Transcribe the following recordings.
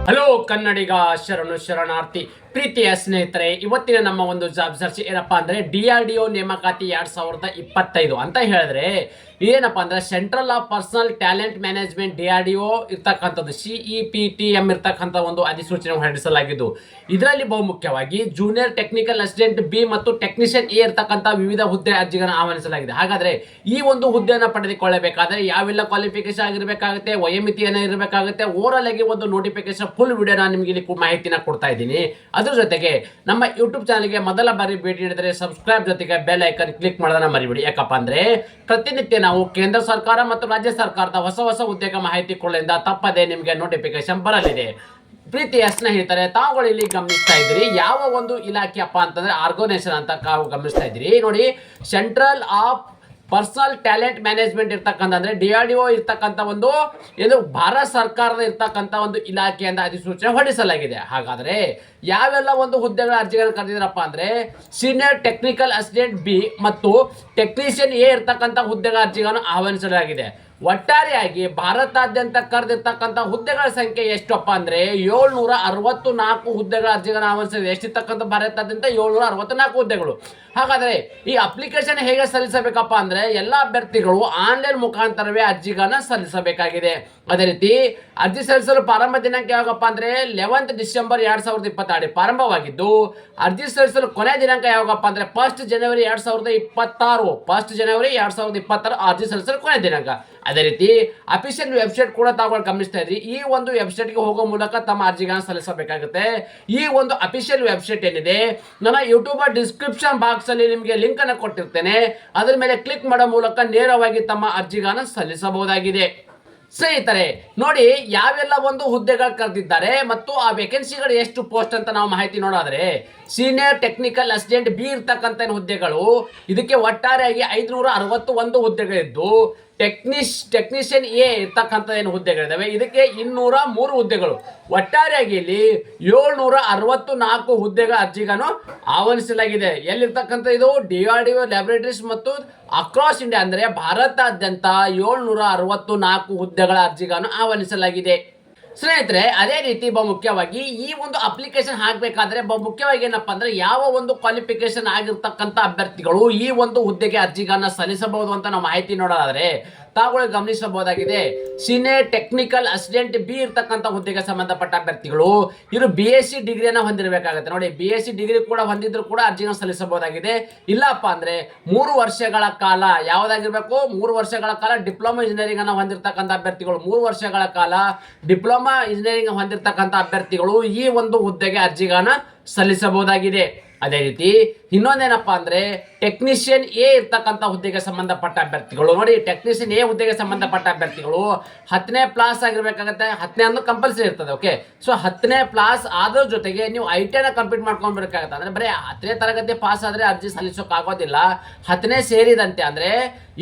Hello ಕನ್ನಡಿಗ ಶರಣಾರ್ಥಿ ಪ್ರೀತಿಯ ಸ್ನೇಹಿತರೆ, ಇವತ್ತಿನ ನಮ್ಮ ಒಂದು ಜಾಬ್ ಸರ್ಚ್ ಏನಪ್ಪಾ ಅಂದ್ರೆ DRDO ನೇಮಕಾತಿ 2025 ಅಂತ ಹೇಳಿದ್ರೆ ಏನಪ್ಪಾ ಅಂದ್ರೆ central of personal talent management DRDO ಇರ್ತಕ್ಕಂಥದ್ದು CEPTM ಇರ್ತಕ್ಕಂಥ ಒಂದು ಅಧಿಸೂಚನೆ ಹೊರಡಿಸಲಾಗಿದ್ದು, ಇದರಲ್ಲಿ ಬಹುಮುಖ್ಯವಾಗಿ ಜೂನಿಯರ್ ಟೆಕ್ನಿಕಲ್ ಅಸಿಸ್ಟೆಂಟ್ ಬಿ ಮತ್ತು ಟೆಕ್ನಿಷಿಯನ್ ಎ ಇರ್ತಕ್ಕಂಥ ವಿವಿಧ ಹುದ್ದೆ ಅರ್ಜಿಗಳನ್ನು ಆಹ್ವಾನಿಸಲಾಗಿದೆ. ಹಾಗಾದ್ರೆ ಈ ಒಂದು ಹುದ್ದೆಯನ್ನು ಪಡೆದುಕೊಳ್ಳಬೇಕಾದ್ರೆ ಯಾವೆಲ್ಲ ಕ್ವಾಲಿಫಿಕೇಶನ್ ಆಗಿರಬೇಕಾಗುತ್ತೆ, ವಯೋಮಿತಿ ಏನೋ ಇರಬೇಕಾಗುತ್ತೆ, ಓವರಾಲ್ ಆಗಿ ಒಂದು ನೋಟಿಫಿಕೇಶನ್ ಫುಲ್ ವಿಡಿಯೋ ನಾನು ನಿಮಗೆ ಇಲ್ಲಿ ಮಾಹಿತಿನ ಕೊಡ್ತಾ ಇದ್ದೀನಿ. ಅದ್ರ ಜೊತೆಗೆ ನಮ್ಮ ಯೂಟ್ಯೂಬ್ ಚಾನಲ್ಗೆ ಮೊದಲ ಬಾರಿ ಭೇಟಿ ನೀಡಿದರೆ ಸಬ್ಸ್ಕ್ರೈಬ್ ಜೊತೆಗೆ ಬೆಲ್ ಐಕನ್ ಕ್ಲಿಕ್ ಮಾಡೋದನ್ನ ಮರಿಬೇಡಿ. ಯಾಕಪ್ಪ ಅಂದ್ರೆ ಪ್ರತಿನಿತ್ಯ ನಾವು ಕೇಂದ್ರ ಸರ್ಕಾರ ಮತ್ತು ರಾಜ್ಯ ಸರ್ಕಾರದ ಹೊಸ ಉದ್ಯೋಗ ಮಾಹಿತಿಗಳಿಂದ ತಪ್ಪದೆ ನಿಮಗೆ ನೋಟಿಫಿಕೇಶನ್ ಬರಲಿದೆ. ಪ್ರೀತಿಯ ಸ್ನೇಹಿತರೆ, ತಾವುಗಳು ಇಲ್ಲಿ ಗಮನಿಸ್ತಾ ಇದ್ದೀರಿ ಯಾವ ಒಂದು ಇಲಾಖೆಯಪ್ಪ ಅಂತಂದ್ರೆ ಆರ್ಗನೈಸೇಷನ್ ಅಂತ ತಾವು ಗಮನಿಸ್ತಾ ಇದ್ದೀರಿ. ನೋಡಿ, central of personal talent management ಇರ್ತಕ್ಕಂಥ ಅಂದ್ರೆ DRDO ಇರ್ತಕ್ಕಂಥ ಒಂದು ಏನು ಭಾರತ ಸರ್ಕಾರದ ಇರ್ತಕ್ಕಂಥ ಒಂದು ಇಲಾಖೆಯಿಂದ ಅಧಿಸೂಚನೆ ಹೊರಡಿಸಲಾಗಿದೆ. ಹಾಗಾದ್ರೆ ಯಾವೆಲ್ಲ ಒಂದು ಹುದ್ದೆಗಳ ಅರ್ಜಿಗಳನ್ನು ಕರೆದಿದ್ರಪ್ಪ ಅಂದ್ರೆ ಸೀನಿಯರ್ ಟೆಕ್ನಿಕಲ್ ಅಸಿಸ್ಟೆಂಟ್ ಬಿ ಮತ್ತು ಟೆಕ್ನಿಷಿಯನ್ ಎ ಇರ್ತಕ್ಕಂಥ ಹುದ್ದೆಗಳ ಅರ್ಜಿಗಳನ್ನು ಆಹ್ವಾನಿಸಲಾಗಿದೆ. ಒಟ್ಟಾರೆಯಾಗಿ ಭಾರತಾದ್ಯಂತ ಕರೆದಿರ್ತಕ್ಕಂಥ ಹುದ್ದೆಗಳ ಸಂಖ್ಯೆ ಎಷ್ಟಪ್ಪ ಅಂದ್ರೆ 764 ಹುದ್ದೆಗಳ ಅರ್ಜಿಗಳನ್ನು ಆಹ್ವಾನಿಸಿದೆ. ಎಷ್ಟಿರ್ತಕ್ಕಂಥ ಭಾರತಾದ್ಯಂತ 764 ಹುದ್ದೆಗಳು. ಹಾಗಾದ್ರೆ ಈ ಅಪ್ಲಿಕೇಶನ್ ಹೇಗೆ ಸಲ್ಲಿಸಬೇಕಪ್ಪ ಅಂದ್ರೆ ಎಲ್ಲ ಅಭ್ಯರ್ಥಿಗಳು ಆನ್ಲೈನ್ ಮುಖಾಂತರವೇ ಅರ್ಜಿಗಳನ್ನ ಸಲ್ಲಿಸಬೇಕಾಗಿದೆ. ಅದೇ ರೀತಿ ಅರ್ಜಿ ಸಲ್ಲಿಸಲು ಪ್ರಾರಂಭ ದಿನಾಂಕ ಯಾವಾಗಪ್ಪ ಅಂದ್ರೆ 11 ಡಿಸೆಂಬರ್ 2022 ಪ್ರಾರಂಭವಾಗಿದ್ದು, ಅರ್ಜಿ ಸಲ್ಲಿಸಲು ಕೊನೆ ದಿನಾಂಕ ಯಾವಾಗಪ್ಪ ಅಂದ್ರೆ 1 ಜನವರಿ 2026 1 ಜನವರಿ 2026 ಅರ್ಜಿ ಸಲ್ಲಿಸಲು ಕೊನೆ ದಿನಾಂಕ. ಅದೇ ರೀತಿ ಅಫಿಷಿಯಲ್ ವೆಬ್ಸೈಟ್ ಕೂಡ ತಾವುಗಳು ಗಮನಿಸ್ತಾ ಇದ್ರಿ. ಈ ಒಂದು ವೆಬ್ಸೈಟ್ಗೆ ಹೋಗೋ ಮೂಲಕ ತಮ್ಮ ಅರ್ಜಿಗಳನ್ನು ಸಲ್ಲಿಸಬೇಕಾಗುತ್ತೆ. ಈ ಒಂದು ಅಫಿಷಿಯಲ್ ವೆಬ್ಸೈಟ್ ಏನಿದೆ ನನ್ನ ಯೂಟ್ಯೂಬ್ ಡಿಸ್ಕ್ರಿಪ್ಷನ್ ಬಾಕ್ಸ್ ಅಲ್ಲಿ ನಿಮಗೆ ಲಿಂಕ್ ಅನ್ನು ಕೊಟ್ಟಿರ್ತೇನೆ. ಅದರ ಮೇಲೆ ಕ್ಲಿಕ್ ಮಾಡೋ ಮೂಲಕ ನೇರವಾಗಿ ತಮ್ಮ ಅರ್ಜಿಗಳನ್ನು ಸಲ್ಲಿಸಬಹುದಾಗಿದೆ. ಸ್ನೇಹಿತರೆ ನೋಡಿ, ಯಾವೆಲ್ಲ ಒಂದು ಹುದ್ದೆಗಳು ಕರೆದಿದ್ದಾರೆ ಮತ್ತು ಆ ವೇಕೆನ್ಸಿಗಳು ಎಷ್ಟು ಪೋಸ್ಟ್ ಅಂತ ನಾವು ಮಾಹಿತಿ ನೋಡೋದ್ರೆ, ಸೀನಿಯರ್ ಟೆಕ್ನಿಕಲ್ ಅಸಿಸ್ಟೆಂಟ್ ಬಿ ಇರ್ತಕ್ಕಂಥ ಹುದ್ದೆಗಳು, ಇದಕ್ಕೆ ಒಟ್ಟಾರೆಯಾಗಿ 561 ಹುದ್ದೆಗಳಿದ್ದು, ಟೆಕ್ನಿಷಿಯನ್ ಎ ಇರ್ತಕ್ಕಂಥ ಏನು ಹುದ್ದೆಗಳಿದಾವೆ ಇದಕ್ಕೆ 203 ಹುದ್ದೆಗಳು. ಒಟ್ಟಾರೆಯಾಗಿ ಇಲ್ಲಿ 764 ಹುದ್ದೆಗಳ ಅರ್ಜಿಗಳನ್ನು ಆಹ್ವಾನಿಸಲಾಗಿದೆ. ಎಲ್ಲಿರ್ತಕ್ಕಂಥ ಇದು DRDO ಲ್ಯಾಬೊರೇಟರೀಸ್ ಮತ್ತು ಅಕ್ರಾಸ್ ಇಂಡಿಯಾ ಅಂದ್ರೆ ಭಾರತಾದ್ಯಂತ 764 ಹುದ್ದೆಗಳ ಅರ್ಜಿಗಳನ್ನು ಆಹ್ವಾನಿಸಲಾಗಿದೆ. ಸ್ನೇಹಿತರೆ, ಅದೇ ರೀತಿ ಬಹುಮುಖ್ಯವಾಗಿ ಈ ಒಂದು ಅಪ್ಲಿಕೇಶನ್ ಹಾಕಬೇಕಾದ್ರೆ ಬಹುಮುಖ್ಯವಾಗಿ ಏನಪ್ಪಾ ಅಂದ್ರೆ ಯಾವ ಒಂದು ಕ್ವಾಲಿಫಿಕೇಶನ್ ಆಗಿರ್ತಕ್ಕಂಥ ಅಭ್ಯರ್ಥಿಗಳು ಈ ಒಂದು ಹುದ್ದೆಗೆ ಅರ್ಜಿಗಳನ್ನ ಸಲ್ಲಿಸಬಹುದು ಅಂತ ನಾವು ಮಾಹಿತಿ ನೋಡೋದಾದ್ರೆ ತಾವುಗಳು ಗಮನಿಸಬಹುದಾಗಿದೆ. ಸೀನಿಯರ್ ಟೆಕ್ನಿಕಲ್ ಅಸಿಸ್ಟೆಂಟ್ ಬಿ ಇರ್ತಕ್ಕಂಥ ಹುದ್ದೆಗೆ ಸಂಬಂಧಪಟ್ಟ ಅಭ್ಯರ್ಥಿಗಳು ಇವರು BSc ಡಿಗ್ರಿಯನ್ನು ಹೊಂದಿರಬೇಕಾಗುತ್ತೆ. ನೋಡಿ, BSc ಡಿಗ್ರಿ ಕೂಡ ಹೊಂದಿದ್ರು ಕೂಡ ಅರ್ಜಿಯನ್ನು ಸಲ್ಲಿಸಬಹುದಾಗಿದೆ. ಇಲ್ಲಪ್ಪ ಅಂದ್ರೆ 3 ವರ್ಷಗಳ ಕಾಲ ಯಾವುದಾಗಿರ್ಬೇಕು, 3 ವರ್ಷಗಳ ಕಾಲ ಡಿಪ್ಲೊಮಾ ಇಂಜಿನಿಯರಿಂಗ್ ಅನ್ನು ಹೊಂದಿರತಕ್ಕಂಥ ಅಭ್ಯರ್ಥಿಗಳು, 3 ವರ್ಷಗಳ ಕಾಲ ಡಿಪ್ಲೊಮಾ ಇಂಜಿನಿಯರಿಂಗ್ ಹೊಂದಿರತಕ್ಕಂಥ ಅಭ್ಯರ್ಥಿಗಳು ಈ ಒಂದು ಹುದ್ದೆಗೆ ಅರ್ಜಿಗಳನ್ನ ಸಲ್ಲಿಸಬಹುದಾಗಿದೆ. ಅದೇ ರೀತಿ ಇನ್ನೊಂದೇನಪ್ಪಾ ಅಂದ್ರೆ ಟೆಕ್ನಿಷಿಯನ್ ಎ ಇರ್ತಕ್ಕಂಥ ಹುದ್ದೆಗೆ ಸಂಬಂಧಪಟ್ಟ ಅಭ್ಯರ್ಥಿಗಳು, ನೋಡಿ ಟೆಕ್ನಿಷಿಯನ್ ಎ ಹುದ್ದೆಗೆ ಸಂಬಂಧಪಟ್ಟ ಅಭ್ಯರ್ಥಿಗಳು 10ನೇ ಪ್ಲಾಸ್ ಆಗಿರ್ಬೇಕಾಗತ್ತೆ. 10ನೇ ಅಂದ್ರೆ ಕಂಪಲ್ಸರಿ ಇರ್ತದೆ. ಓಕೆ, ಸೊ 10ನೇ ಪ್ಲಾಸ್ ಆದ್ರ ಜೊತೆಗೆ ನೀವು ITI ಕಂಪ್ಲೀಟ್ ಮಾಡ್ಕೊಂಡ್ಬೇಕಾಗತ್ತೆ. ಅಂದ್ರೆ ಬರೀ 10ನೇ ತರಗತಿ ಪಾಸ್ ಆದ್ರೆ ಅರ್ಜಿ ಸಲ್ಲಿಸೋಕೆ ಆಗೋದಿಲ್ಲ. 10ನೇ ಸೇರಿದಂತೆ ಅಂದ್ರೆ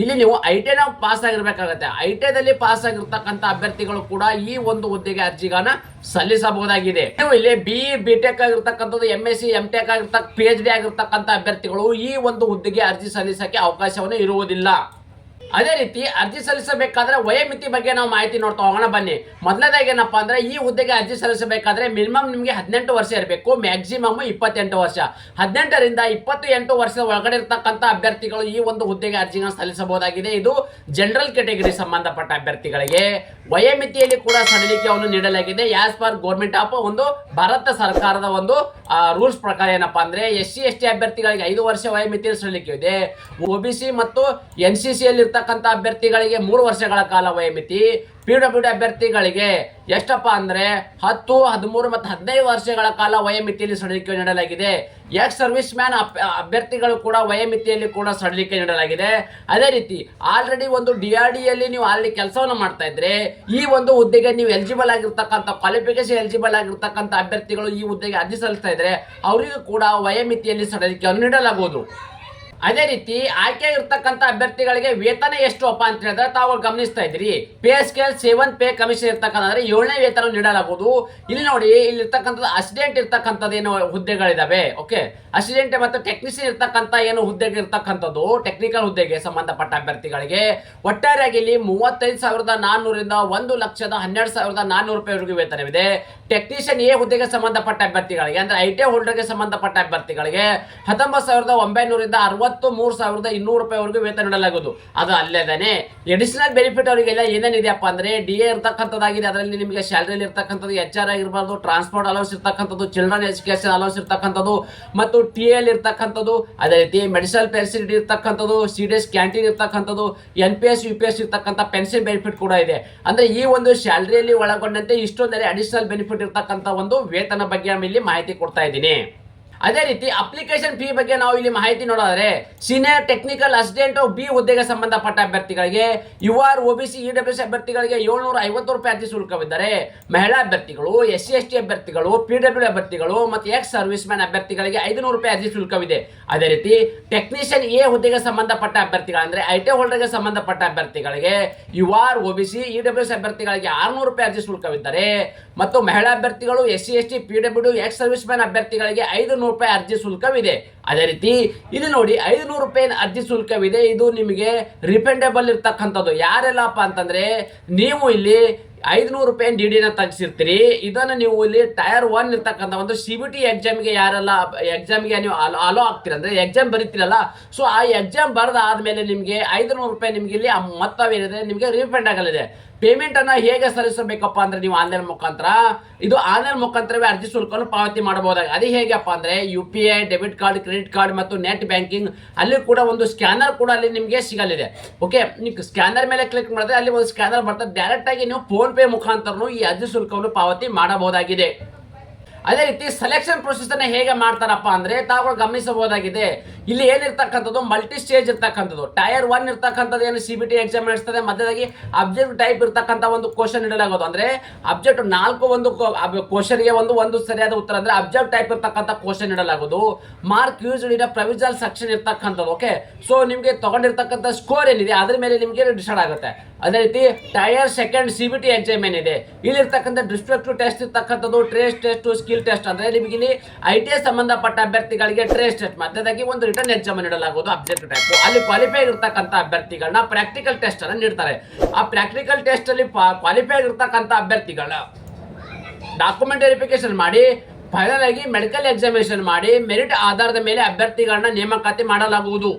ಇಲ್ಲಿ ನೀವು ITI ಪಾಸ್ ಆಗಿರ್ಬೇಕಾಗತ್ತೆ. ITI ಪಾಸ್ ಆಗಿರ್ತಕ್ಕಂಥ ಅಭ್ಯರ್ಥಿಗಳು ಕೂಡ ಈ ಒಂದು ಹುದ್ದೆಗೆ ಅರ್ಜಿಗಳನ್ನ ಸಲ್ಲಿಸಬಹುದಾಗಿದೆ. ನೀವು ಇಲ್ಲಿ BE BTech ಆಗಿರ್ತಕ್ಕಂಥದ್ದು, MSc MTech ಆಗಿರ್ತಕ್ಕ PhD ಆಗಿರ್ತಕ್ಕಂಥ ಅಭ್ಯರ್ಥಿಗಳು ಈ ಒಂದು ಹುದ್ದೆಗೆ ಅರ್ಜಿ ಸಲ್ಲಿಸಕ್ಕೆ ಅವಕಾಶವನ್ನು ಇರುವುದಿಲ್ಲ. ಅದೇ ರೀತಿ ಅರ್ಜಿ ಸಲ್ಲಿಸಬೇಕಾದ್ರೆ ವಯೋಮಿತಿ ಬಗ್ಗೆ ನಾವು ಮಾಹಿತಿ ನೋಡ್ತಾ ಹೋಗೋಣ ಬನ್ನಿ. ಮೊದಲನೇದಾಗಿ ಏನಪ್ಪಾ ಅಂದ್ರೆ ಈ ಹುದ್ದೆಗೆ ಅರ್ಜಿ ಸಲ್ಲಿಸಬೇಕಾದ್ರೆ ಮಿನಿಮಮ್ ನಿಮಗೆ 18 ವರ್ಷ ಇರಬೇಕು, ಮ್ಯಾಕ್ಸಿಮಮ್ 28 ವರ್ಷ. 18ರಿಂದ 28 ವರ್ಷದ ಒಳಗಡೆ ಇರ್ತಕ್ಕಂಥ ಅಭ್ಯರ್ಥಿಗಳು ಈ ಒಂದು ಹುದ್ದೆಗೆ ಅರ್ಜಿಗಳನ್ನು ಸಲ್ಲಿಸಬಹುದಾಗಿದೆ. ಇದು ಜನರಲ್ ಕ್ಯಾಟಗರಿ ಸಂಬಂಧಪಟ್ಟ ಅಭ್ಯರ್ಥಿಗಳಿಗೆ. ವಯೋಮಿತಿಯಲ್ಲಿ ಕೂಡ ಸಡಿಲಿಕೆಯನ್ನು ನೀಡಲಾಗಿದೆ. ಆಸ್ ಪರ್ ಗೌರ್ಮೆಂಟ್ ಆಫ್ ಒಂದು ಭಾರತ ಸರ್ಕಾರದ ಒಂದು ರೂಲ್ಸ್ ಪ್ರಕಾರ ಏನಪ್ಪಾ ಅಂದ್ರೆ SC ST ಅಭ್ಯರ್ಥಿಗಳಿಗೆ 5 ವರ್ಷ ವಯೋಮಿತಿಯಲ್ಲಿ ಸಡಿಲಿಕೆ ಇದೆ. OBC ಮತ್ತು NCC ಅಲ್ಲಿ ಇರ್ತಕ್ಕಂಥ ಅಭ್ಯರ್ಥಿಗಳಿಗೆ 3 ವರ್ಷಗಳ ಕಾಲ ವಯೋಮಿತಿ. PWD ಅಭ್ಯರ್ಥಿಗಳಿಗೆ ಎಷ್ಟಪ್ಪ ಅಂದ್ರೆ 10, 13 ಮತ್ತು 15 ವರ್ಷಗಳ ಕಾಲ ವಯೋಮಿತಿಯಲ್ಲಿ ಸಡಿಲಿಕೆ ನೀಡಲಾಗಿದೆ. ಎಕ್ಸ್ ಸರ್ವಿಸ್ ಮ್ಯಾನ್ ಅಭ್ಯರ್ಥಿಗಳು ಕೂಡ ವಯೋಮಿತಿಯಲ್ಲಿ ಕೂಡ ಸಡಿಲಿಕೆ ನೀಡಲಾಗಿದೆ. ಅದೇ ರೀತಿ ಆಲ್ರೆಡಿ ಒಂದು DRDಯಲ್ಲಿ ನೀವು ಆಲ್ರೆಡಿ ಕೆಲಸವನ್ನು ಮಾಡ್ತಾ ಇದ್ರೆ ಈ ಒಂದು ಹುದ್ದೆಗೆ ನೀವು ಎಲಿಜಿಬಲ್ ಆಗಿರ್ತಕ್ಕಂಥ ಕ್ವಾಲಿಫಿಕೇಶನ್ ಎಲಿಜಿಬಲ್ ಆಗಿರ್ತಕ್ಕಂಥ ಅಭ್ಯರ್ಥಿಗಳು ಈ ಹುದ್ದೆಗೆ ಅರ್ಜಿ ಸಲ್ಲಿಸ್ತಾ ಇದ್ರೆ ಅವರಿಗೂ ಕೂಡ ವಯೋಮಿತಿಯಲ್ಲಿ ಸಡಿಲಿಕೆಯನ್ನು ನೀಡಲಾಗುವುದು. ಅದೇ ರೀತಿ ಆಯ್ಕೆ ಇರ್ತಕ್ಕಂಥ ಅಭ್ಯರ್ಥಿಗಳಿಗೆ ವೇತನ ಎಷ್ಟು ಅಪ್ಪ ಅಂತ ಹೇಳಿದ್ರೆ ತಾವು ಗಮನಿಸ್ತಾ ಇದ್ರಿ, ಪೇ ಸ್ಕೇಲ್ 7 ಪೇ ಕಮಿಷನ್ ಇರ್ತಕ್ಕಂಥ 7ನೇ ವೇತನ ನೀಡಲಾಗುವುದು. ಇಲ್ಲಿ ನೋಡಿ, ಇಲ್ಲಿ ಇರ್ತಕ್ಕಂಥದ್ದು ಅಸಿಸ್ಟೆಂಟ್ ಇರ್ತಕ್ಕಂಥದ್ದು ಏನು ಹುದ್ದೆಗಳಿದಾವೆ, ಓಕೆ, ಅಸಿಸ್ಟೆಂಟ್ ಮತ್ತು ಟೆಕ್ನಿಷಿಯನ್ ಇರ್ತಕ್ಕಂಥ ಏನು ಹುದ್ದೆಗೆ ಇರ್ತಕ್ಕಂಥದ್ದು ಟೆಕ್ನಿಕಲ್ ಹುದ್ದೆಗೆ ಸಂಬಂಧಪಟ್ಟ ಅಭ್ಯರ್ಥಿಗಳಿಗೆ ಒಟ್ಟಾರೆಯಾಗಿ ಇಲ್ಲಿ 35,400ರಿಂದ 1,12,400 ರೂಪಾಯಿವರೆಗೂ ವೇತನವಿದೆ. ಟೆಕ್ನಿಷಿಯನ್ ಎ ಹುದ್ದೆಗೆ ಸಂಬಂಧಪಟ್ಟ ಅಭ್ಯರ್ಥಿಗಳಿಗೆ ಅಂದ್ರೆ ಐಟಿ ಹೋಲ್ಡರ್ಗೆ ಸಂಬಂಧಪಟ್ಟ ಅಭ್ಯರ್ಥಿಗಳಿಗೆ 19,900ರಿಂದ 63,200 ರೂಪಾಯಿವರೆಗೂ ವೇತನ ನೀಡಲಾಗುವುದು. ಅದು ಅಲ್ಲದೇನೆ ಎಡಿಷನಲ್ ಬೆನಿಫಿಟ್ ಅವರಿಗೆಲ್ಲ ಏನೇನಿದೆಯಪ್ಪ ಅಂದ್ರೆ ಡಿ ಎ ಇರ್ತಕ್ಕಂಥದ್ದಾಗಿದೆ. ಅದರಲ್ಲಿ ನಿಮಗೆ ಸ್ಯಾಲರಿ ಇರ್ತಕ್ಕಂಥದ್ದು, ಎಚ್ ಆರ್ ಆಗಿರ್ಬಾರ್ದು, ಟ್ರಾನ್ಸ್ಪೋರ್ಟ್ ಅಲೌನ್ಸ್ ಇರ್ತಕ್ಕಂಥದ್ದು, ಚಿಲ್ಡ್ರನ್ ಎಜುಕೇಶನ್ ಅಲೌನ್ಸ್ ಇರ್ತಕ್ಕಂಥದ್ದು ಮತ್ತು ಟಿ ಎಲ್ ಇರ್ತಕ್ಕಂಥದ್ದು, ಅದೇ ರೀತಿ ಮೆಡಿಕಲ್ ಫೆಸಿಲಿಟಿ ಇರ್ತಕ್ಕಂಥದ್ದು, ಸಿಡಿಎಸ್ ಕ್ಯಾಂಟೀನ್ ಇರ್ತಕ್ಕಂಥದ್ದು, NPS UPS ಇರ್ತಕ್ಕಂಥ ಪೆನ್ಷನ್ ಬೆನಿಫಿಟ್ ಕೂಡ ಇದೆ. ಅಂದ್ರೆ ಈ ಒಂದು ಸ್ಯಾಲರಿಯಲ್ಲಿ ಒಳಗೊಂಡಂತೆ ಇಷ್ಟೊಂದರೆ ಅಡಿಷನಲ್ ಬೆನಿಫಿಟ್ ಇರ್ತಕ್ಕಂಥ ಒಂದು ವೇತನ ಬಗ್ಗೆ ಇಲ್ಲಿ ಮಾಹಿತಿ ಕೊಡ್ತಾ ಇದ್ದೀನಿ. ಅದೇ ರೀತಿ ಅಪ್ಲಿಕೇಶನ್ ಫೀ ಬಗ್ಗೆ ನಾವು ಇಲ್ಲಿ ಮಾಹಿತಿ ನೋಡೋದಾದ್ರೆ ಸೀನಿಯರ್ ಟೆಕ್ನಿಕಲ್ ಅಸಿಸ್ಟೆಂಟ್ ಬಿ ಹುದ್ದೆಗೆ ಸಂಬಂಧಪಟ್ಟ ಅಭ್ಯರ್ಥಿಗಳಿಗೆ UR OBC EWS ಅಭ್ಯರ್ಥಿಗಳಿಗೆ 750 ರೂಪಾಯಿ ಅರ್ಜಿ ಶುಲ್ಕವಿದ್ದರೆ, ಮಹಿಳಾ ಅಭ್ಯರ್ಥಿಗಳು, SC ST ಅಭ್ಯರ್ಥಿಗಳು, PW ಅಭ್ಯರ್ಥಿಗಳು ಮತ್ತು ಎಕ್ಸ್ ಸರ್ವಿಸ್ ಮ್ಯಾನ್ ಅಭ್ಯರ್ಥಿಗಳಿಗೆ 500 ರೂಪಾಯಿ ಅರ್ಜಿ ಶುಲ್ಕವಿದೆ. ಅದೇ ರೀತಿ ಟೆಕ್ನಿಷಿಯನ್ ಎ ಹುದ್ದೆಗೆ ಸಂಬಂಧಪಟ್ಟ ಅಭ್ಯರ್ಥಿಗಳು ಅಂದ್ರೆ ಐಟಿ ಹೋಲ್ಡರ್ಗೆ ಸಂಬಂಧಪಟ್ಟ ಅಭ್ಯರ್ಥಿಗಳಿಗೆ UR OBC EWS ಅಭ್ಯರ್ಥಿಗಳಿಗೆ 600 ರೂಪಾಯಿ ಅರ್ಜಿ ಶುಲ್ಕವಿದ್ದರೆ ಮತ್ತು ಮಹಿಳಾ ಅಭ್ಯರ್ಥಿಗಳು, SC ST PW ex service man ಅಭ್ಯರ್ಥಿಗಳಿಗೆ 500 ರೂಪಾಯಿ ಅರ್ಜಿ ಶುಲ್ಕವಿದೆ. ಅದೇ ರೀತಿ ಇಲ್ಲಿ ನೋಡಿ 500 ರೂಪಾಯಿ ಅರ್ಜಿ ಶುಲ್ಕವಿದೆ. ಇದು ನಿಮಗೆ ರಿಫಂಡೇಬಲ್ ಇರ್ತಕ್ಕಂಥದ್ದು. ಯಾರೆಲ್ಲಪ್ಪ ಅಂತಂದ್ರೆ ನೀವು ಇಲ್ಲಿ 500 ರೂಪಾಯಿ ಡಿಡಿನ ತೆಗೆಸಿರ್ತೀರಿ. ಇದನ್ನು ನೀವು ಇಲ್ಲಿ ಟೈರ್ 1 ಇರ್ತಕ್ಕಂಥ ಒಂದು CBT ಎಕ್ಸಾಮ್ಗೆ ಯಾರೆಲ್ಲ ಎಕ್ಸಾಮ್ಗೆ ನೀವು ಅಲೋ ಆಗ್ತೀರ ಅಂದ್ರೆ ಎಕ್ಸಾಮ್ ಬರೀತೀರಲ್ಲ, ಸೊ ಆ ಎಕ್ಸಾಮ್ ಬರೆದ ಆದ್ಮೇಲೆ ನಿಮಗೆ 500 ರೂಪಾಯಿ ನಿಮ್ಗೆ ಇಲ್ಲಿ ಮೊತ್ತವೇನಿದೆ ನಿಮಗೆ ರೀಫಂಡ್ ಆಗಲಿದೆ. ಪೇಮೆಂಟ್ ಅನ್ನ ಹೇಗೆ ಸಲ್ಲಿಸಬೇಕಪ್ಪ ಅಂದ್ರೆ ನೀವು ಆನ್ಲೈನ್ ಮುಖಾಂತರ, ಇದು ಆನ್ಲೈನ್ ಮುಖಾಂತರವೇ ಅರ್ಜಿ ಶುಲ್ಕವನ್ನು ಪಾವತಿ ಮಾಡಬಹುದಾಗಿದೆ. ಅದು ಹೇಗಪ್ಪ ಅಂದ್ರೆ UPI, debit card, credit card ಮತ್ತು ನೆಟ್ ಬ್ಯಾಂಕಿಂಗ್, ಅಲ್ಲಿ ಕೂಡ ಒಂದು ಸ್ಕ್ಯಾನರ್ ಕೂಡ ಅಲ್ಲಿ ನಿಮಗೆ ಸಿಗಲಿದೆ. ಓಕೆ, ನೀವು ಸ್ಕ್ಯಾನರ್ ಮೇಲೆ ಕ್ಲಿಕ್ ಮಾಡಿದ್ರೆ ಅಲ್ಲಿ ಒಂದು ಸ್ಕ್ಯಾನರ್ ಬರ್ತದೆ. ಡೈರೆಕ್ಟ್ ಆಗಿ ನೀವು ಫೋನ್ ಪೇ ಮುಖಾಂತರ ಈ ಅರ್ಜಿ ಶುಲ್ಕವನ್ನು ಪಾವತಿ ಮಾಡಬಹುದಾಗಿದೆ. ಅದೇ ರೀತಿ ಸೆಲೆಕ್ಷನ್ ಪ್ರೊಸೆಸ್ ಅನ್ನ ಹೇಗೆ ಮಾಡ್ತಾರಪ್ಪ ಅಂದ್ರೆ ತಾವುಗಳು ಗಮನಿಸಬಹುದಾಗಿದೆ. ಇಲ್ಲಿ ಏನಿರ್ತಕ್ಕಂಥದ್ದು ಮಲ್ಟಿ ಸ್ಟೇಜ್ ಇರ್ತಕ್ಕಂಥದ್ದು. ಟೈರ್ 1 ಇರ್ತಕ್ಕಂಥದ್ದು ಏನು CBT ಎಕ್ಸಾಮ್ ನಡೆಸ್ತದೆ, ಮಧ್ಯದಾಗಿ ಅಬ್ಜೆಕ್ಟ್ ಟೈಪ್ ಇರ್ತಕ್ಕಂಥ ಒಂದು ಕ್ವಶನ್ ನೀಡಲಾಗೋದು. ಅಂದ್ರೆ ಅಬ್ಜೆಕ್ಟ್ 4 ಒಂದು ಕ್ವಶನ್ಗೆ ಒಂದು ಸರಿಯಾದ ಉತ್ತರ ಅಂದ್ರೆ ಅಬ್ಜೆಕ್ಟ್ ಟೈಪ್ ಇರ್ತಕ್ಕಂಥ ಕ್ವಶನ್ ನೀಡಲಾಗೋದು. Mark used in provisional section ಇರ್ತಕ್ಕಂಥದ್ದು. ಓಕೆ, ಸೊ ನಿಮಗೆ ತಗೊಂಡಿರ್ತಕ್ಕಂಥ ಸ್ಕೋರ್ ಏನಿದೆ ಅದ್ರ ಮೇಲೆ ನಿಮಗೆ ಡಿಸೈಡ್ ಆಗುತ್ತೆ. ಅದೇ ರೀತಿ ಟೈರ್ 2 CBT ಎಕ್ಸಾಮ್ ಏನಿದೆ, ಇಲ್ಲಿರ್ತಕ್ಕಂಥ ಡಿಸ್ಟ್ರಕ್ಟಿವ್ ಟೆಸ್ಟ್ ಇರ್ತಕ್ಕಂಥದ್ದು, ಟ್ರೇಸ್ ಟೆಸ್ಟ್, ಸ್ಕಿಲ್ ಟೆಸ್ಟ್. ಅಂದ್ರೆ ನಿಮಗೆ ಇಲ್ಲಿ ITI ಸಂಬಂಧಪಟ್ಟ ಅಭ್ಯರ್ಥಿಗಳಿಗೆ ಟ್ರೇಸ್ ಟೆಸ್ಟ್, ಮಧ್ಯದಾಗಿ ಒಂದು ರಿಟರ್ನ್ ಎಕ್ಸಾಮ್ ನೀಡಲಾಗುವುದು ಅಬ್ಜೆಕ್ಟ್ ಟೈಪ್. ಅಲ್ಲಿ ಕ್ವಾಲಿಫೈ ಇರ್ತಕ್ಕಂಥ ಅಭ್ಯರ್ಥಿಗಳನ್ನ ಪ್ರಾಕ್ಟಿಕಲ್ ಟೆಸ್ಟ್ ಅನ್ನು ನೀಡ್ತಾರೆ. ಆ ಪ್ರಾಕ್ಟಿಕಲ್ ಟೆಸ್ಟ್ ಅಲ್ಲಿ ಕ್ವಾಲಿಫೈ ಇರ್ತಕ್ಕಂಥ ಅಭ್ಯರ್ಥಿಗಳ ಡಾಕ್ಯುಮೆಂಟ್ ವೆರಿಫಿಕೇಶನ್ ಮಾಡಿ ಫೈನಲ್ ಆಗಿ ಮೆಡಿಕಲ್ ಎಕ್ಸಾಮಿನೇಷನ್ ಮಾಡಿ ಮೆರಿಟ್ ಆಧಾರದ ಮೇಲೆ ಅಭ್ಯರ್ಥಿಗಳನ್ನ ನೇಮಕಾತಿ ಮಾಡಲಾಗುವುದು.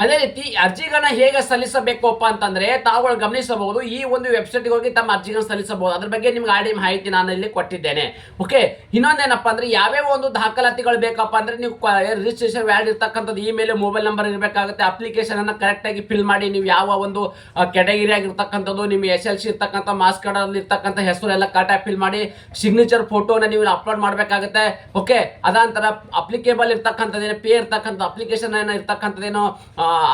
ಅದೇ ರೀತಿ ಅರ್ಜಿಗಳನ್ನ ಹೇಗೆ ಸಲ್ಲಿಸಬೇಕಪ್ಪ ಅಂತಂದ್ರೆ ತಾವುಗಳು ಗಮನಿಸಬಹುದು. ಈ ಒಂದು ವೆಬ್ಸೈಟ್ಗೆ ಹೋಗಿ ತಮ್ಮ ಅರ್ಜಿಗಳನ್ನ ಸಲ್ಲಿಸಬಹುದು. ಅದ್ರ ಬಗ್ಗೆ ನಿಮ್ಗೆ ಆಡಿ ಮಾಹಿತಿ ನಾನು ಇಲ್ಲಿ ಕೊಟ್ಟಿದ್ದೇನೆ. ಓಕೆ, ಇನ್ನೊಂದೇನಪ್ಪ ಅಂದ್ರೆ ಯಾವ್ಯಾವ ಒಂದು ದಾಖಲಾತಿಗಳು ಬೇಕಪ್ಪ ಅಂದ್ರೆ ನೀವು ರಿಜಿಸ್ಟ್ರೇಷನ್ ವ್ಯಾಲ್ಡ್ ಇರ್ತಕ್ಕಂಥದ್ದು ಇಮೇಲ್, ಮೊಬೈಲ್ ನಂಬರ್ ಇರಬೇಕಾಗುತ್ತೆ. ಅಪ್ಲಿಕೇಶನ್ ಅನ್ನ ಕರೆಕ್ಟ್ ಆಗಿ ಫಿಲ್ ಮಾಡಿ ನೀವು ಯಾವ ಒಂದು ಕೆಟಗರಿ ಆಗಿರ್ತಕ್ಕಂಥದ್ದು, ನಿಮ್ಮ SLC ಇರ್ತಕ್ಕಂಥ ಮಾರ್ಕ್ಸ್ ಕಾರ್ಡ್ ಅಲ್ಲಿ ಇರ್ತಕ್ಕಂಥ ಹೆಸರು ಎಲ್ಲ ಕರೆಕ್ಟಾಗಿ ಫಿಲ್ ಮಾಡಿ ಸಿಗ್ನೇಚರ್ ಫೋಟೋನ ನೀವು ಅಪ್ಲೋಡ್ ಮಾಡಬೇಕಾಗುತ್ತೆ. ಓಕೆ, ಅದಾಂತರ ಅಪ್ಲಿಕೇಬಲ್ ಇರ್ತಕ್ಕಂಥದ್ದೇನು ಪೇ ಇರ್ತಕ್ಕಂಥ ಅಪ್ಲಿಕೇಶನ್ ಏನೋ ಇರ್ತಕ್ಕಂಥದ್ದೇನೋ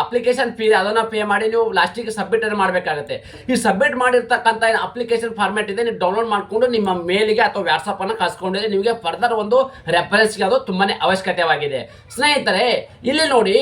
ಅಪ್ಲಿಕೇಶನ್ ಫೀ ಅದನ್ನ ಪೇ ಮಾಡಿ ನೀವು ಲಾಸ್ಟಿಗೆ ಸಬ್ಮಿಟ್ ಮಾಡಬೇಕಾಗುತ್ತೆ. ಈ ಸಬ್ಮಿಟ್ ಮಾಡಿರ್ತಕ್ಕಂಥ ಅಪ್ಲಿಕೇಶನ್ ಫಾರ್ಮ್ಯಾಟ್ ಇದೆ, ನೀವು ಡೌನ್ಲೋಡ್ ಮಾಡಿಕೊಂಡು ನಿಮ್ಮ ಮೇಲಿಗೆ ಅಥವಾ ವಾಟ್ಸಪ್ ಅನ್ನು ಕಳ್ಸ್ಕೊಂಡಿದ್ರೆ ನಿಮಗೆ ಫರ್ದರ್ ಒಂದು ರೆಫರೆನ್ಸ್ಗೆ ಅದು ತುಂಬಾನೇ ಅವಶ್ಯಕತೆಯಾಗಿದೆ. ಸ್ನೇಹಿತರೆ, ಇಲ್ಲಿ ನೋಡಿ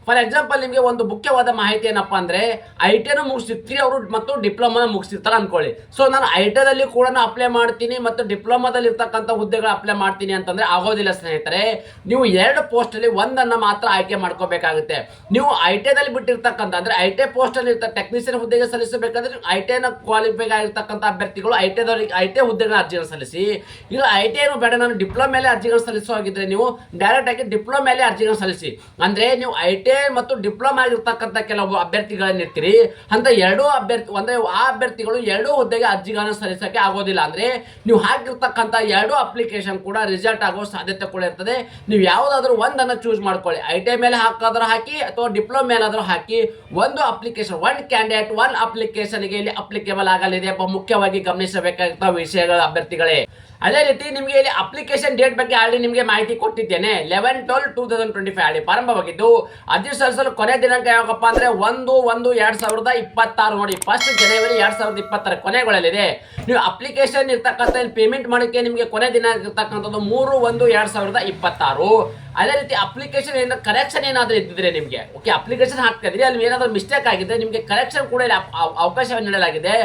ಫಾರ್ ಎಕ್ಸಾಂಪಲ್ ನಿಮಗೆ ಒಂದು ಮುಖ್ಯವಾದ ಮಾಹಿತಿ ಏನಪ್ಪಾ ಅಂದ್ರೆ ITI ಮುಗಿಸಿರ್ತೀರಿ ಅವರು ಮತ್ತು ಡಿಪ್ಲೊಮಾ ಮುಗಿಸಿರ್ತಾರೆ ಅನ್ಕೊಳ್ಳಿ. ಸೊ ನಾನು ITI ಕೂಡ ಅಪ್ಲೈ ಮಾಡ್ತೀನಿ ಮತ್ತು ಡಿಪ್ಲೊಮಾದಲ್ಲಿ ಇರ್ತಕ್ಕಂಥ ಹುದ್ದೆಗಳು ಅಪ್ಲೈ ಮಾಡ್ತೀನಿ ಅಂತಂದ್ರೆ ಆಗೋದಿಲ್ಲ ಸ್ನೇಹಿತರೆ. ನೀವು 2 ಪೋಸ್ಟ್ ಅಲ್ಲಿ ಒಂದನ್ನು ಮಾತ್ರ ಆಯ್ಕೆ ಮಾಡ್ಕೋಬೇಕಾಗುತ್ತೆ. ನೀವು ITI ಬಿಟ್ಟಿರ್ತಕ್ಕಂಥ ಅಂದ್ರೆ ITI ಪೋಸ್ಟ್ ಅಲ್ಲಿ ಟೆಕ್ನಿಷಿಯನ್ ಹುದ್ದೆಗೆ ಸಲ್ಲಿಸಬೇಕಾದ್ರೆ ITI ಕ್ವಾಲಿಫೈ ಆಗಿರ್ತಕ್ಕಂಥ ಅಭ್ಯರ್ಥಿಗಳು ITI ಹುದ್ದೆಗಳ ಅರ್ಜಿಗಳನ್ನು ಸಲ್ಲಿಸಿ. ಈಗ ITI ಬೇಡ ನಾನು ಡಿಪ್ಲೊಮೇಲೆ ಅರ್ಜಿಗಳು ಸಲ್ಲಿಸೋಗಿದ್ರೆ ನೀವು ಡೈರೆಕ್ಟ್ ಆಗಿ ಡಿಪ್ಲೊಮೇಲೆ ಅರ್ಜಿಗಳನ್ನು ಸಲ್ಲಿಸಿ. ಅಂದ್ರೆ ನೀವು ITI ಮತ್ತು ಡಿಪ್ಲೊಮಾ ಆಗಿರ್ತಕ್ಕಂಥ ಕೆಲವು ಅಭ್ಯರ್ಥಿಗಳನ್ನ ಇರ್ತೀರಿ ಅಂತ ಎರಡೂ ಅಭ್ಯರ್ಥಿ ಅಂದ್ರೆ ಆ ಅಭ್ಯರ್ಥಿಗಳು 2 ಹುದ್ದೆಗೆ ಅರ್ಜಿಗಳನ್ನು ಸಲ್ಲಿಸಕ್ಕೆ ಆಗೋದಿಲ್ಲ. ಅಂದ್ರೆ ನೀವು ಹಾಕಿರ್ತಕ್ಕಂಥ 2 ಅಪ್ಲಿಕೇಶನ್ ಕೂಡ ರಿಸಲ್ಟ್ ಆಗೋ ಸಾಧ್ಯತೆ ಕೂಡ ಇರ್ತದೆ. ನೀವು ಯಾವುದಾದ್ರೂ ಒಂದನ್ನು ಚೂಸ್ ಮಾಡ್ಕೊಳ್ಳಿ. ITI ಮೇಲೆ ಹಾಕಾದ್ರೂ ಹಾಕಿ ಅಥವಾ ಡಿಪ್ಲೊಮಾ ಮೇಲಾದ್ರೂ ಹಾಕಿ. ಒಂದು ಅಪ್ಲಿಕೇಶನ್, 1 ಕ್ಯಾಂಡಿಡೇಟ್ 1 ಅಪ್ಲಿಕೇಶನ್ಗೆ ಇಲ್ಲಿ ಅಪ್ಲಿಕೇಬಲ್ ಆಗಲಿದೆ. ಮುಖ್ಯವಾಗಿ ಗಮನಿಸಬೇಕಾಗಿರುವ ವಿಷಯಗಳ ಅಭ್ಯರ್ಥಿಗಳೇ. ಅದೇ ರೀತಿ ನಿಮಗೆ ಇಲ್ಲಿ ಅಪ್ಲಿಕೇಶನ್ ಡೇಟ್ ಬಗ್ಗೆ ಆಲ್ರೆಡಿ ನಿಮಗೆ ಮಾಹಿತಿ ಕೊಟ್ಟಿದ್ದೇನೆ. 11/12/2025 ಆಲ್ರೆಡಿ ಪ್ರಾರಂಭವಾಗಿದ್ದು ಅರ್ಜಿ ಸಲ್ಲಿಸಲು ಕೊನೆ ದಿನಾಂಕ ಯಾವಾಗಪ್ಪ ಅಂದ್ರೆ 1/1/2026 ನೋಡಿ. 1 ಜನವರಿ 2020 ಕೊನೆಗೊಳ್ಳಲಿದೆ. ನೀವು ಅಪ್ಲಿಕೇಶನ್ ಇರ್ತಕ್ಕಂಥ ಪೇಮೆಂಟ್ ಮಾಡೋಕ್ಕೆ ನಿಮಗೆ ಕೊನೆ ದಿನಾಂಕ ಇರ್ತಕ್ಕಂಥದ್ದು 3/1/2026. ಅದೇ ರೀತಿ ಅಪ್ಲಿಕೇಶನ್ ಏನಾದ್ರು ಕರೆಕ್ಷನ್ ಏನಾದರೂ ಇದ್ದಿದ್ರೆ ನಿಮಗೆ ಓಕೆ ಅಪ್ಲಿಕೇಶನ್ ಹಾಕ್ತಾ ಇದ್ರಿ ಅಲ್ಲಿ ಏನಾದರೂ ಮಿಸ್ಟೇಕ್ ಆಗಿದ್ರೆ ನಿಮಗೆ ಕರೆಕ್ಷನ್ ಕೂಡ ಇಲ್ಲಿ ಅವಕಾಶ ನೀಡಲಾಗಿದೆ.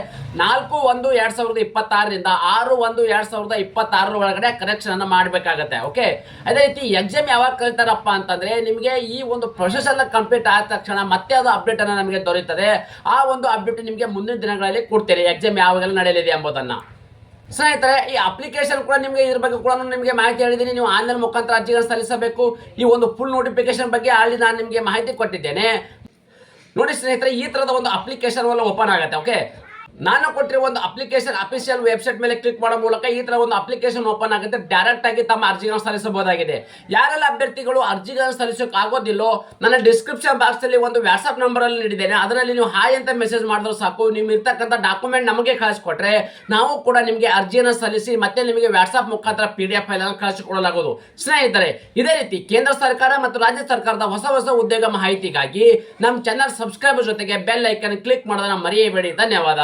4/1/2026ರಿಂದ 6/1/2026 ಒಳಗಡೆ ಕರೆಕ್ಷನ್ ಅನ್ನು ಮಾಡಬೇಕಾಗತ್ತೆ. ಓಕೆ ಅದೇ ರೀತಿ ಎಕ್ಸಾಮ್ ಯಾವಾಗ ಕರೀತಾರಪ್ಪ ಅಂತಂದ್ರೆ ನಿಮಗೆ ಈ ಒಂದು ಪ್ರೊಸೆಸ್ ಎಲ್ಲ ಕಂಪ್ಲೀಟ್ ಆದ ತಕ್ಷಣ ಮತ್ತೆ ಅದು ಅಪ್ಡೇಟ್ ಅನ್ನು ನಮಗೆ ದೊರೆಯುತ್ತದೆ. ಆ ಒಂದು ಅಪ್ಡೇಟ್ ನಿಮಗೆ ಮುಂದಿನ ದಿನಗಳಲ್ಲಿ ಕೊಡ್ತೇನೆ ಎಕ್ಸಾಮ್ ಯಾವಾಗೆಲ್ಲ ನಡೆಯಲಿದೆ ಎಂಬುದನ್ನು. ಸ್ನೇಹಿತರೆ ಈ ಅಪ್ಲಿಕೇಶನ್ ಕೂಡ ನಿಮಗೆ ಇದ್ರ ಬಗ್ಗೆ ಕೂಡ ನಿಮಗೆ ಮಾಹಿತಿ ಹೇಳಿದ್ದೀನಿ. ನೀವು ಆನ್ಲೈನ್ ಮುಖಾಂತರ ಅರ್ಜಿಗಳನ್ನು ಸಲ್ಲಿಸಬೇಕು. ಈ ಒಂದು ಫುಲ್ ನೋಟಿಫಿಕೇಶನ್ ಬಗ್ಗೆ ಅಲ್ಲಿ ನಾನು ನಿಮಗೆ ಮಾಹಿತಿ ಕೊಟ್ಟಿದ್ದೇನೆ. ನೋಡಿ ಸ್ನೇಹಿತರೆ ಈ ತರದ ಒಂದು ಅಪ್ಲಿಕೇಶನ್ ಓಪನ್ ಆಗುತ್ತೆ. ಓಕೆ ನಾನು ಕೊಟ್ಟಿರುವ ಒಂದು ಅಪ್ಲಿಕೇಶನ್ ಅಫಿಷಿಯಲ್ ವೆಬ್ಸೈಟ್ ಮೇಲೆ ಕ್ಲಿಕ್ ಮಾಡೋ ಮೂಲಕ ಈ ತರ ಒಂದು ಅಪ್ಲಿಕೇಶನ್ ಓಪನ್ ಆಗುತ್ತೆ. ಡೈರೆಕ್ಟ್ ಆಗಿ ತಮ್ಮ ಅರ್ಜಿಗಳನ್ನು ಸಲ್ಲಿಸಬಹುದಾಗಿದೆ. ಯಾರೆಲ್ಲ ಅಭ್ಯರ್ಥಿಗಳು ಅರ್ಜಿಗಳನ್ನು ಸಲ್ಲಿಸೋಕೆ ಆಗೋದಿಲ್ಲೋ ನನ್ನ ಡಿಸ್ಕ್ರಿಪ್ಷನ್ ಬಾಕ್ಸ್ ಅಲ್ಲಿ ಒಂದು ವಾಟ್ಸ್ಆಪ್ ನಂಬರ್ ಅಲ್ಲಿ ನೀಡಿದ್ದೇನೆ. ಅದರಲ್ಲಿ ನೀವು ಹಾಯ್ ಅಂತ ಮೆಸೇಜ್ ಮಾಡಿದ್ರು ಸಾಕು. ನೀವು ಇರ್ತಕ್ಕಂಥ ಡಾಕ್ಯುಮೆಂಟ್ ನಮಗೆ ಕಳಿಸ್ಕೊಟ್ರೆ ನಾವು ಕೂಡ ನಿಮಗೆ ಅರ್ಜಿಯನ್ನು ಸಲ್ಲಿಸಿ ಮತ್ತೆ ನಿಮಗೆ ವಾಟ್ಸ್ಆಪ್ ಮುಖಾಂತರ PDF ಫೈಲ್ ಅನ್ನು ಕಳಿಸಿಕೊಡಲಾಗುವುದು. ಸ್ನೇಹಿತರೆ ಇದೇ ರೀತಿ ಕೇಂದ್ರ ಸರ್ಕಾರ ಮತ್ತು ರಾಜ್ಯ ಸರ್ಕಾರದ ಹೊಸ ಉದ್ಯೋಗ ಮಾಹಿತಿಗಾಗಿ ನಮ್ಮ ಚಾನಲ್ ಸಬ್ಸ್ಕ್ರೈಬರ್ ಜೊತೆಗೆ ಬೆಲ್ ಐಕನ್ ಕ್ಲಿಕ್ ಮಾಡೋದನ್ನ ಮರೆಯಬೇಡಿ. ಧನ್ಯವಾದ.